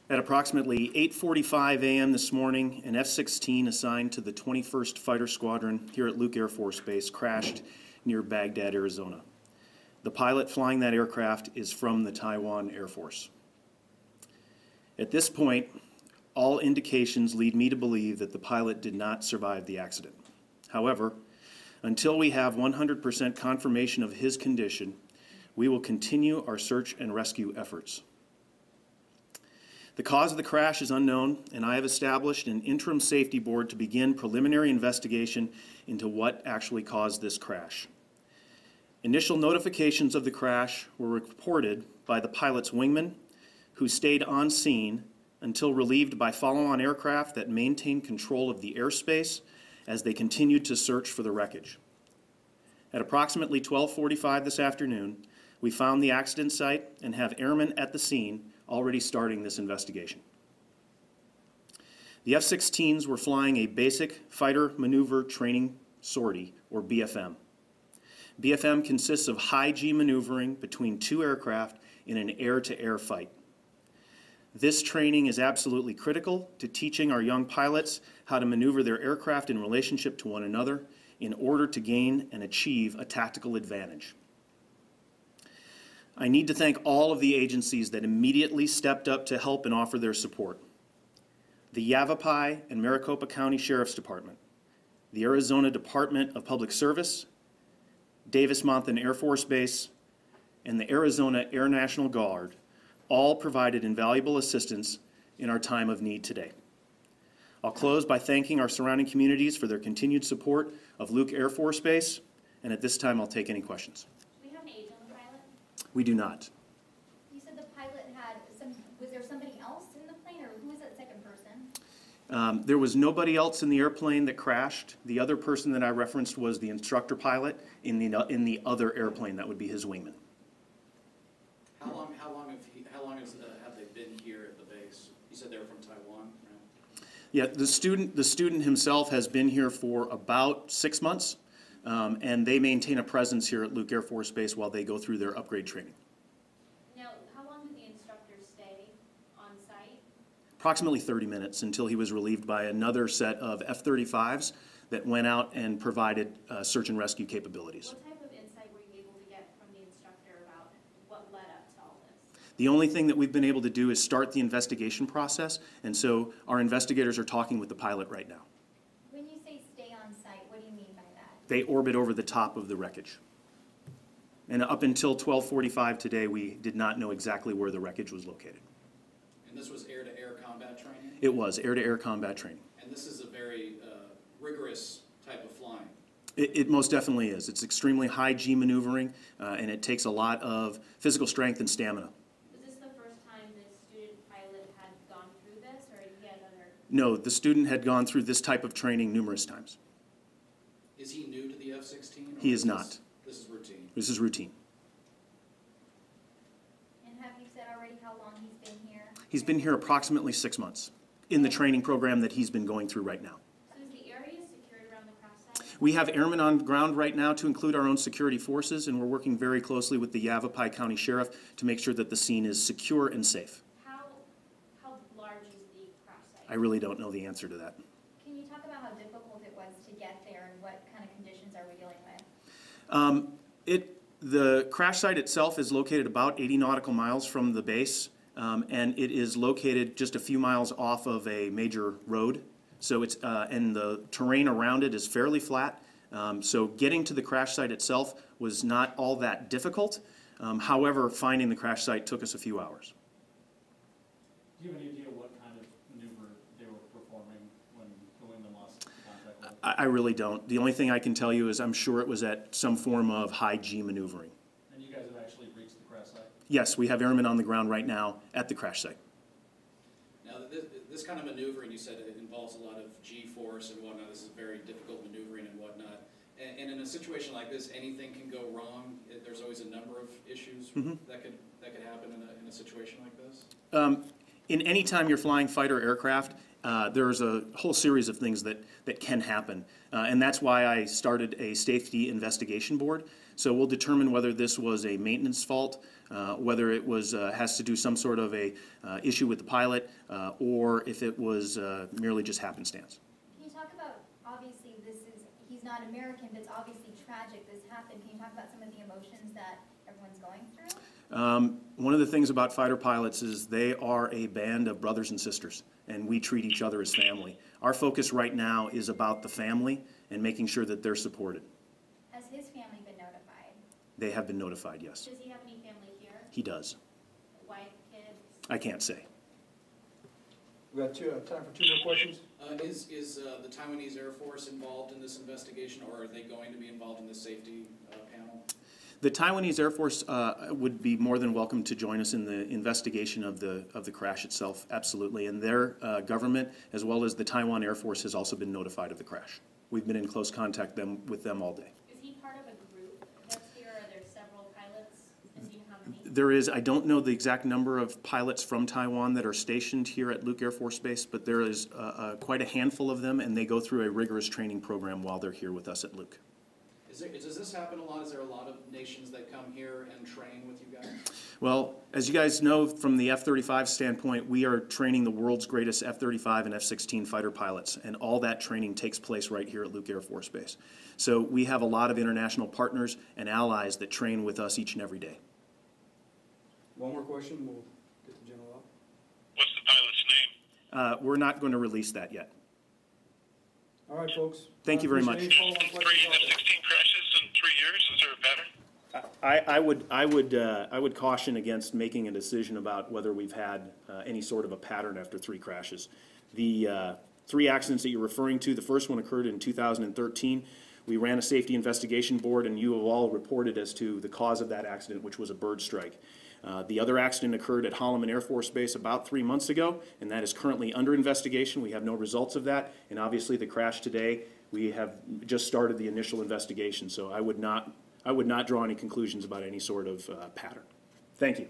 At approximately 8:45 a.m. this morning, an F-16 assigned to the 21st Fighter Squadron here at Luke Air Force Base crashed near Baghdad, Arizona. The pilot flying that aircraft is from the Taiwan Air Force. At this point, all indications lead me to believe that the pilot did not survive the accident. However, until we have 100% confirmation of his condition, we will continue our search and rescue efforts. The cause of the crash is unknown, and I have established an interim safety board to begin preliminary investigation into what actually caused this crash. Initial notifications of the crash were reported by the pilot's wingman, who stayed on scene until relieved by follow-on aircraft that maintained control of the airspace as they continued to search for the wreckage. At approximately 12:45 this afternoon, we found the accident site and have airmen at the scene already starting this investigation. The F-16s were flying a basic fighter maneuver training sortie, or BFM. BFM consists of high G maneuvering between two aircraft in an air-to-air fight. This training is absolutely critical to teaching our young pilots how to maneuver their aircraft in relationship to one another in order to gain and achieve a tactical advantage. I need to thank all of the agencies that immediately stepped up to help and offer their support. The Yavapai and Maricopa County Sheriff's Department, the Arizona Department of Public Service, Davis-Monthan Air Force Base, and the Arizona Air National Guard all provided invaluable assistance in our time of need today. I'll close by thanking our surrounding communities for their continued support of Luke Air Force Base, and at this time I'll take any questions. Do we have an age on the pilot? We do not. You said the pilot had was there somebody else in the plane, or who was that second person? There was nobody else in the airplane that crashed. The other person that I referenced was the instructor pilot in the other airplane. That would be his wingman. How long have they been here at the base? You said they were from Taiwan, right? Yeah, the student himself has been here for about 6 months, and they maintain a presence here at Luke Air Force Base while they go through their upgrade training. Now, how long did the instructor stay on site? Approximately 30 minutes until he was relieved by another set of F-35s that went out and provided search and rescue capabilities. What type of insight were you able to get from the instructor about what led up to all this? The only thing that we've been able to do is start the investigation process, and so our investigators are talking with the pilot right now. When you say stay on site, what do you mean by that? They orbit over the top of the wreckage. And up until 12:45 today, we did not know exactly where the wreckage was located. And this was air-to-air combat training? It was air-to-air combat training. And this is a very rigorous type of flying. It most definitely is. It's extremely high G maneuvering, and it takes a lot of physical strength and stamina. Was this the first time the student pilot had gone through this, or he had other? No, the student had gone through this type of training numerous times. Is he new to the F-16? He is not. This is routine. This is routine. And have you said already how long he's been here? He's been here approximately 6 months in the training program that he's been going through right now. So is the area secured around the crash site? We have airmen on ground right now to include our own security forces, and we're working very closely with the Yavapai County Sheriff to make sure that the scene is secure and safe. How large is the crash site? I really don't know the answer to that. Can you talk about how difficult it was to get there, and what kind of conditions are we dealing with? The crash site itself is located about 80 nautical miles from the base, and it is located just a few miles off of a major road. So it's and the terrain around it is fairly flat. So getting to the crash site itself was not all that difficult. However, finding the crash site took us a few hours. Do you have any idea what kind of maneuver they were performing when the wingman lost contact with? I really don't. The only thing I can tell you is I'm sure it was at some form of high G maneuvering. And you guys have actually reached the crash site? Yes, we have airmen on the ground right now at the crash site. Now, this kind of maneuvering, you said it involves a lot of G-force and whatnot. This is very difficult maneuvering and whatnot. And in a situation like this, anything can go wrong. There's always a number of issues that could happen in a situation like this. In any time you're flying fighter aircraft, there's a whole series of things that can happen. And that's why I started a safety investigation board, So we'll determine whether this was a maintenance fault, whether it was, has to do some sort of a issue with the pilot, or if it was merely just happenstance. Can you talk about, obviously, he's not American, but it's obviously tragic this happened. Can you talk about some of the emotions that everyone's going through? One of the things about fighter pilots is they are a band of brothers and sisters, and we treat each other as family. Our focus right now is about the family and making sure that they're supported. Has his family been notified? They have been notified, yes. Does he have any family here? He does. Wife, kids? I can't say. We got time for 2 more questions. Is the Taiwanese Air Force involved in this investigation, or are they going to be involved in the safety panel? The Taiwanese Air Force would be more than welcome to join us in the investigation of the crash itself, absolutely. And their government, as well as the Taiwan Air Force, has also been notified of the crash. We've been in close contact with them all day. Is he part of a group that's here? Are there several pilots? And do you know how many? There is, I don't know the exact number of pilots from Taiwan that are stationed here at Luke Air Force Base, but there is quite a handful of them, and they go through a rigorous training program while they're here with us at Luke. Does this happen a lot? Is there a lot of nations that come here and train with you guys? Well, as you guys know, from the F-35 standpoint, we are training the world's greatest F-35 and F-16 fighter pilots, and all that training takes place right here at Luke Air Force Base. So we have a lot of international partners and allies that train with us each and every day. One more question, we'll get the general up. What's the pilot's name? We're not going to release that yet. All right, folks. Thank you very much. Any follow-on questions 3 out there? F-16 crashes in 3 years, is there a pattern? I would caution against making a decision about whether we've had any sort of a pattern after 3 crashes. The 3 accidents that you're referring to, the first one occurred in 2013. We ran a safety investigation board, and you have all reported as to the cause of that accident, which was a bird strike. The other accident occurred at Holloman Air Force Base about 3 months ago, and that is currently under investigation. We have no results of that, and obviously the crash today, we have just started the initial investigation, so I would not draw any conclusions about any sort of pattern. Thank you.